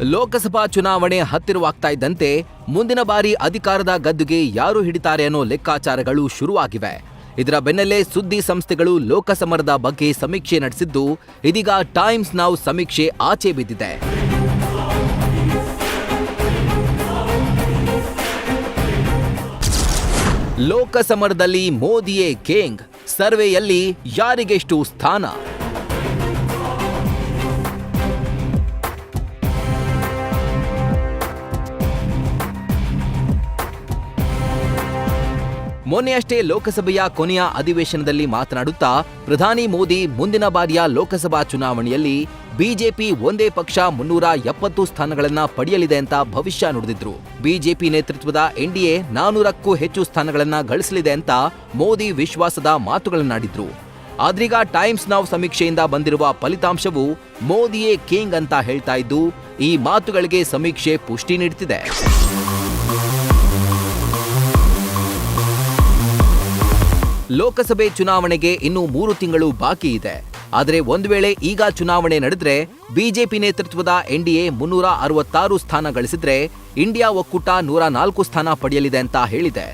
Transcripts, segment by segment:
ಲೋಕಸಭಾ ಚುನಾವಣೆ ಹತ್ತಿರವಾಗ್ತಾ ಇದ್ದಂತೆ ಮುಂದಿನ ಬಾರಿ ಅಧಿಕಾರದ ಗದ್ದುಗೆ ಯಾರು ಹಿಡಿತಾರೆ ಅನ್ನೋ ಲೆಕ್ಕಾಚಾರಗಳು ಶುರುವಾಗಿವೆ. ಇದರ ಬೆನ್ನಲ್ಲೇ ಸುದ್ದಿ ಸಂಸ್ಥೆಗಳು ಲೋಕಸಮರದ ಬಗ್ಗೆ ಸಮೀಕ್ಷೆ ನಡೆಸಿದ್ದು, ಇದೀಗ ಟೈಮ್ಸ್ ನೌ ಸಮೀಕ್ಷೆ ಆಚೆ ಬಿದ್ದಿದೆ. ಲೋಕಸಮರದಲ್ಲಿ ಮೋದಿಯೇ ಕಿಂಗ್, ಸರ್ವೆಯಲ್ಲಿ ಯಾರಿಗೆಷ್ಟು ಸ್ಥಾನ? ಮೊನ್ನೆಯಷ್ಟೇ ಲೋಕಸಭೆಯ ಕೊನೆಯ ಅಧಿವೇಶನದಲ್ಲಿ ಮಾತನಾಡುತ್ತಾ ಪ್ರಧಾನಿ ಮೋದಿ ಮುಂದಿನ ಬಾರಿಯ ಲೋಕಸಭಾ ಚುನಾವಣೆಯಲ್ಲಿ ಬಿಜೆಪಿ ಒಂದೇ ಪಕ್ಷ 370 ಸ್ಥಾನಗಳನ್ನ ಪಡೆಯಲಿದೆ ಅಂತ ಭವಿಷ್ಯ ನುಡಿದಿದ್ರು. ಬಿಜೆಪಿ ನೇತೃತ್ವದ ಎನ್ಡಿಎ 400ಕ್ಕೂ ಹೆಚ್ಚು ಸ್ಥಾನಗಳನ್ನ ಗಳಿಸಲಿದೆ ಅಂತ ಮೋದಿ ವಿಶ್ವಾಸದ ಮಾತುಗಳನ್ನಾಡಿದ್ರು. ಆದ್ರೀಗ ಟೈಮ್ಸ್ ನೌ ಸಮೀಕ್ಷೆಯಿಂದ ಬಂದಿರುವ ಫಲಿತಾಂಶವು ಮೋದಿಯೇ ಕಿಂಗ್ ಅಂತ ಹೇಳ್ತಾ ಇದ್ದು, ಈ ಮಾತುಗಳಿಗೆ ಸಮೀಕ್ಷೆ ಪುಷ್ಟಿ ನೀಡುತ್ತಿದೆ. ಲೋಕಸಭೆ ಚುನಾವಣೆಗೆ ಇನ್ನು 3 ತಿಂಗಳು ಬಾಕಿ ಇದೆ. ಆದರೆ ಒಂದು ವೇಳೆ ಈಗ ಚುನಾವಣೆ ನಡೆದ್ರೆ ಬಿಜೆಪಿ ನೇತೃತ್ವದ ಎನ್ಡಿಎ 366 ಸ್ಥಾನ ಗಳಿಸಿದ್ರೆ ಇಂಡಿಯಾ ಒಕ್ಕೂಟ 104 ಸ್ಥಾನ ಪಡೆಯಲಿದೆ ಅಂತ ಹೇಳಿದೆ.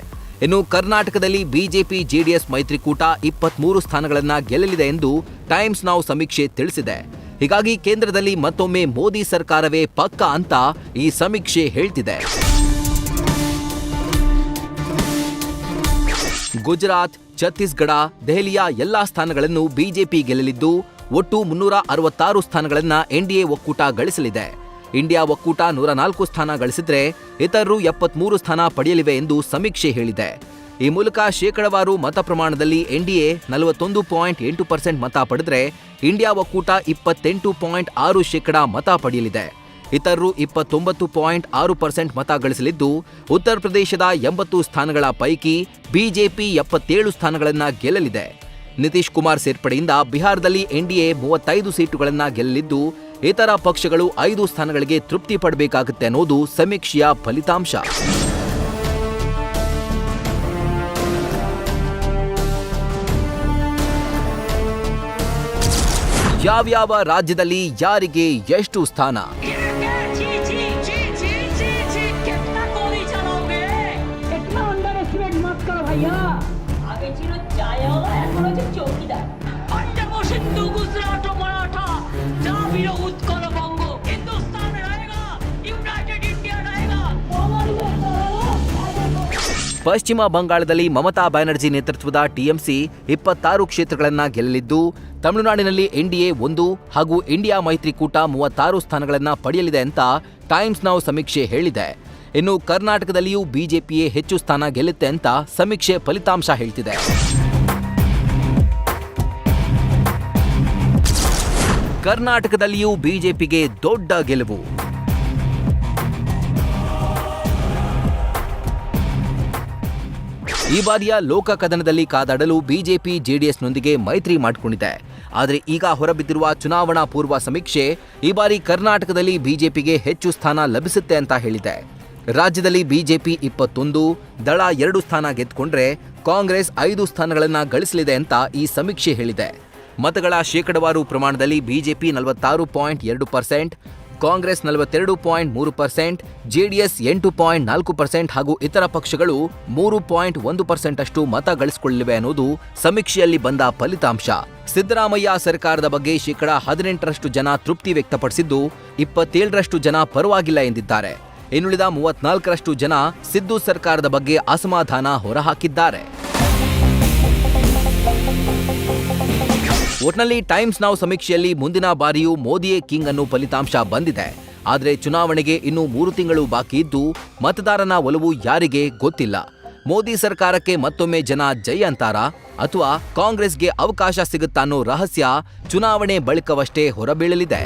ಇನ್ನು ಕರ್ನಾಟಕದಲ್ಲಿ ಬಿಜೆಪಿ ಜೆಡಿಎಸ್ ಮೈತ್ರಿಕೂಟ 23 ಸ್ಥಾನಗಳನ್ನ ಗೆಲ್ಲಲಿದೆ ಎಂದು ಟೈಮ್ಸ್ ನೌ ಸಮೀಕ್ಷೆ ತಿಳಿಸಿದೆ. ಹೀಗಾಗಿ ಕೇಂದ್ರದಲ್ಲಿ ಮತ್ತೊಮ್ಮೆ ಮೋದಿ ಸರ್ಕಾರವೇ ಪಕ್ಕಾ ಅಂತ ಈ ಸಮೀಕ್ಷೆ ಹೇಳ್ತಿದೆ. ಗುಜರಾತ್, ಛತ್ತೀಸ್ಗಢ, ದೆಹಲಿಯ ಎಲ್ಲಾ ಸ್ಥಾನಗಳನ್ನು ಬಿಜೆಪಿ ಗೆಲ್ಲಲಿದ್ದು, ಒಟ್ಟು 366 ಸ್ಥಾನಗಳನ್ನ ಎನ್ಡಿಎ ಒಕ್ಕೂಟ ಗಳಿಸಲಿದೆ. ಇಂಡಿಯಾ ಒಕ್ಕೂಟ 104 ಸ್ಥಾನ ಗಳಿಸಿದ್ರೆ ಇತರರು 73 ಸ್ಥಾನ ಪಡೆಯಲಿವೆ ಎಂದು ಸಮೀಕ್ಷೆ ಹೇಳಿದೆ. ಈ ಮೂಲಕ ಶೇಕಡವಾರು ಮತ ಪ್ರಮಾಣದಲ್ಲಿ ಎನ್ಡಿಎ 41.8% ಮತ ಪಡೆದ್ರೆ ಇಂಡಿಯಾ ಒಕ್ಕೂಟ 28.6% ಮತ ಪಡೆಯಲಿದೆ. ಇತರರು 29.6% ಮತ ಗಳಿಸಲಿದ್ದು, ಉತ್ತರ ಪ್ರದೇಶದ 80 ಸ್ಥಾನಗಳ ಪೈಕಿ ಬಿಜೆಪಿ 77 ಸ್ಥಾನಗಳನ್ನ ಗೆಲ್ಲಲಿದೆ. ನಿತೀಶ್ ಕುಮಾರ್ ಸೇರ್ಪಡೆಯಿಂದ ಬಿಹಾರದಲ್ಲಿ ಎನ್ಡಿಎ 35 ಸೀಟುಗಳನ್ನ ಗೆಲ್ಲಲಿದ್ದು, ಇತರ ಪಕ್ಷಗಳು 5 ಸ್ಥಾನಗಳಿಗೆ ತೃಪ್ತಿ ಪಡಬೇಕಾಗುತ್ತೆ ಅನ್ನೋದು ಸಮೀಕ್ಷೆಯ ಫಲಿತಾಂಶ. ಯಾವ್ಯಾವ ರಾಜ್ಯದಲ್ಲಿ ಯಾರಿಗೆ ಎಷ್ಟು ಸ್ಥಾನ? ಪಶ್ಚಿಮ ಬಂಗಾಳದಲ್ಲಿ ಮಮತಾ ಬ್ಯಾನರ್ಜಿ ನೇತೃತ್ವದ ಟಿಎಂಸಿ 26 ಕ್ಷೇತ್ರಗಳನ್ನ ಗೆಲ್ಲಲಿದ್ದು, ತಮಿಳುನಾಡಿನಲ್ಲಿ ಎನ್ಡಿಎ 1 ಹಾಗೂ ಇಂಡಿಯಾ ಮೈತ್ರಿಕೂಟ 36 ಸ್ಥಾನಗಳನ್ನ ಪಡೆಯಲಿದೆ ಅಂತ ಟೈಮ್ಸ್ ನೌ ಸಮೀಕ್ಷೆ ಹೇಳಿದೆ. ಇನ್ನು ಕರ್ನಾಟಕದಲ್ಲಿಯೂ ಬಿಜೆಪಿಯೇ ಹೆಚ್ಚು ಸ್ಥಾನ ಗೆಲ್ಲುತ್ತೆ ಅಂತ ಸಮೀಕ್ಷೆ ಫಲಿತಾಂಶ ಹೇಳ್ತಿದೆ. ಕರ್ನಾಟಕದಲ್ಲಿಯೂ ಬಿಜೆಪಿಗೆ ದೊಡ್ಡ ಗೆಲುವು. ಈ ಬಾರಿಯ ಲೋಕ ಕದನದಲ್ಲಿ ಕಾದಾಡಲು ಬಿಜೆಪಿ ಜೆಡಿಎಸ್ನೊಂದಿಗೆ ಮೈತ್ರಿ ಮಾಡಿಕೊಂಡಿದೆ. ಆದರೆ ಈಗ ಹೊರಬಿದ್ದಿರುವ ಚುನಾವಣಾ ಪೂರ್ವ ಸಮೀಕ್ಷೆ ಈ ಬಾರಿ ಕರ್ನಾಟಕದಲ್ಲಿ ಬಿಜೆಪಿಗೆ ಹೆಚ್ಚು ಸ್ಥಾನ ಲಭಿಸುತ್ತೆ ಅಂತ ಹೇಳಿದೆ. ರಾಜ್ಯದಲ್ಲಿ ಬಿಜೆಪಿ 21, ದಳ 2 ಸ್ಥಾನ ಗೆದ್ದುಕೊಂಡ್ರೆ ಕಾಂಗ್ರೆಸ್ 5 ಸ್ಥಾನಗಳನ್ನ ಗಳಿಸಲಿದೆ ಅಂತ ಈ ಸಮೀಕ್ಷೆ ಹೇಳಿದೆ. ಮತಗಳ ಶೇಕಡವಾರು ಪ್ರಮಾಣದಲ್ಲಿ ಬಿಜೆಪಿ 46.2%, ಕಾಂಗ್ರೆಸ್ 42.3%, ಜೆಡಿಎಸ್ 8.4% ಹಾಗೂ ಇತರ ಪಕ್ಷಗಳು 3.1% ಅಷ್ಟು ಮತ ಗಳಿಸಿಕೊಳ್ಳಲಿವೆ ಅನ್ನೋದು ಸಮೀಕ್ಷೆಯಲ್ಲಿ ಬಂದ ಫಲಿತಾಂಶ. ಸಿದ್ದರಾಮಯ್ಯ ಸರ್ಕಾರದ ಬಗ್ಗೆ ಶೇಕಡ 18ರಷ್ಟು ಜನ ತೃಪ್ತಿ ವ್ಯಕ್ತಪಡಿಸಿದ್ದು, 27ರಷ್ಟು ಜನ ಪರವಾಗಿಲ್ಲ ಎಂದಿದ್ದಾರೆ. ಇನ್ನುಳಿದ 34ರಷ್ಟು ಜನ ಸಿದ್ದು ಸರ್ಕಾರದ ಬಗ್ಗೆ ಅಸಮಾಧಾನ ಹೊರಹಾಕಿದ್ದಾರೆ. ಒಟ್ನಲ್ಲಿ ಟೈಮ್ಸ್ ನೌ ಸಮೀಕ್ಷೆಯಲ್ಲಿ ಮುಂದಿನ ಬಾರಿಯೂ ಮೋದಿಯೇ ಕಿಂಗ್ ಅನ್ನೋ ಫಲಿತಾಂಶ ಬಂದಿದೆ. ಆದರೆ ಚುನಾವಣೆಗೆ ಇನ್ನೂ 3 ತಿಂಗಳು ಬಾಕಿ ಇದ್ದು, ಮತದಾರನ ಒಲವು ಯಾರಿಗೆ ಗೊತ್ತಿಲ್ಲ. ಮೋದಿ ಸರ್ಕಾರಕ್ಕೆ ಮತ್ತೊಮ್ಮೆ ಜನ ಜೈ ಅಂತಾರಾ ಅಥವಾ ಕಾಂಗ್ರೆಸ್ಗೆ ಅವಕಾಶ ಸಿಗುತ್ತಾ ಅನ್ನೋ ರಹಸ್ಯ ಚುನಾವಣೆ ಬಳಿಕವಷ್ಟೇ ಹೊರಬೀಳಲಿದೆ.